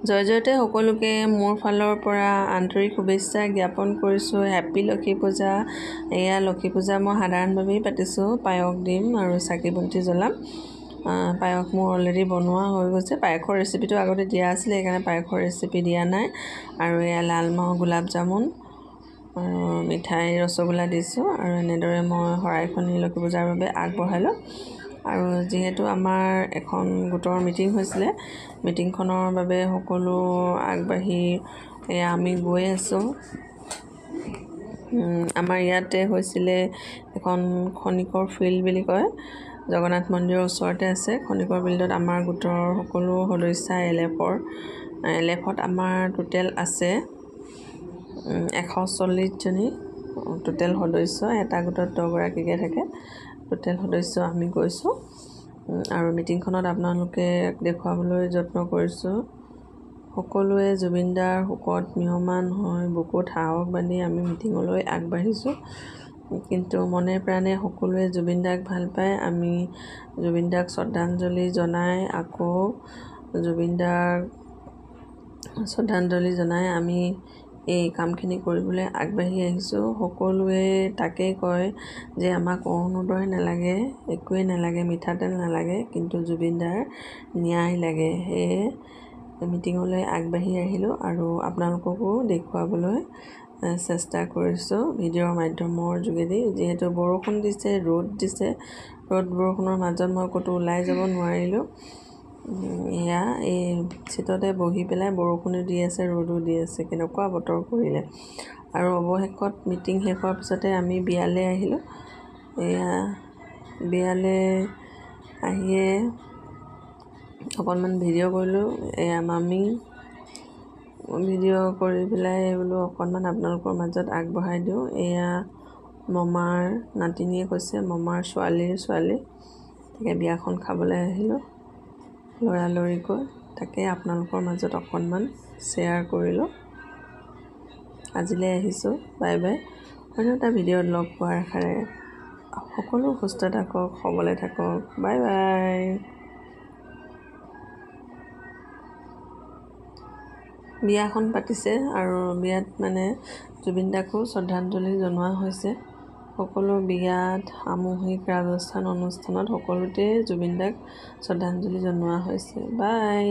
জয়তে সকলোকে মোৰ ফালৰ পৰা আন্তৰিক শুভেচ্ছা জ্ঞাপন কৰিছোঁ। হেপী লক্ষী পূজা। এয়া লক্ষী পূজা মই সাধাৰণভাৱেই পাতিছোঁ। পায়স দিম আৰু চাকি বন্তি জ্বলাম। পায়স মোৰ অলৰেডি বনোৱা হৈ গৈছে। পায়সৰ ৰেচিপিটো আগতে দিয়া আছিলে, সেইকাৰণে পায়সৰ ৰেচিপি দিয়া নাই। আৰু এয়া লালমোহন, গোলাপ জামুন আৰু মিঠাই ৰসগোল্লা দিছোঁ। আৰু এনেদৰে মই শৰাইখনি লক্ষী পূজাৰ বাবে আগবঢ়ালোঁ। আৰু যিহেতু আমাৰ এখন গোটৰ মিটিং হৈছিলে, মিটিংখনৰ বাবে সকলো আগবাঢ়ি আমি গৈ আছোঁ। আমাৰ ইয়াতে হৈছিলে এখন খনিকৰ ফিল্ড বুলি কয়, জগন্নাথ মন্দিৰৰ ওচৰতে আছে। খনিকৰ ফিল্ডত আমাৰ গোটৰ সকলো সদস্যা এলএফত আমাৰ টোটেল আছে 140 জনী টোটেল সদস্য। এটা গোটত 10 গৰাকীকৈ থাকে। টোটেল সদস্য আমি গৈছোঁ। আৰু মিটিংখনত আপোনালোকে দেখুৱাবলৈ যত্ন কৰিছোঁ। সকলোৱে জুবিনদাৰ শোকত মিহমান হৈ বুকুত সাহস বান্ধি আমি মিটিঙলৈ আগবাঢ়িছোঁ। কিন্তু মনে প্ৰাণে সকলোৱে জুবিনদাক ভাল পায়। আমি জুবিনদাক শ্ৰদ্ধাঞ্জলি জনাই আমি এই কামখিনি কৰিবলৈ আগবাঢ়ি আহিছোঁ। সকলোৱে তাকেই কয় যে আমাক অৰুণোদয় নালাগে, একোৱেই নালাগে, মিঠাতেল নালাগে, কিন্তু জুবিনদাৰ ন্যায় লাগে। সেয়ে মিটিঙলৈ আগবাঢ়ি আহিলোঁ আৰু আপোনালোককো দেখুৱাবলৈ চেষ্টা কৰিছোঁ ভিডিঅ'ৰ মাধ্যমৰ যোগেদি। যিহেতু বৰষুণ দিছে, ৰ'দ দিছে, ৰ'দ বৰষুণৰ মাজত মই ক'তো ওলাই যাব নোৱাৰিলোঁ। এয়া এই চিটতে বহি পেলাই বৰষুণো দি আছে, ৰ'দো দি আছে, কেনেকুৱা বতৰ কৰিলে। আৰু অৱশেষত মিটিং শেষ হোৱাৰ পিছতে আমি বিয়ালৈ আহিলোঁ। এয়া বিয়ালৈ আহিয়ে অকণমান ভিডিঅ' কৰিলোঁ। এয়া মামী ভিডিঅ' কৰি পেলাই বোলো অকণমান আপোনালোকৰ মাজত আগবঢ়াই দিওঁ। এয়া মমাৰ নাতিনীয়ে কৈছে, মমাৰ ছোৱালীৰ ছোৱালী, তাকে বিয়াখন খাবলৈ আহিলোঁ লৰালৰিকৈ। তাকে আপোনালোকৰ মাজত অকণমান শ্বেয়াৰ কৰিলোঁ। আজিলৈ আহিছোঁ, বাই বাই। অন্য এটা ভিডিঅ'ত লগ পোৱাৰ আশাৰে সকলো সুস্থ থাকক, সবলে থাকক, বাই বাই। বিয়াখন পাতিছে আৰু বিয়াত জুবিনদাকো শ্ৰদ্ধাঞ্জলি জনোৱা হৈছে। সকলো বিয়াত, সামূহিক ৰাজস্থান অনুষ্ঠানত সকলোতে জুবিনদাক শ্ৰদ্ধাঞ্জলি জনোৱা হৈছে। বাই।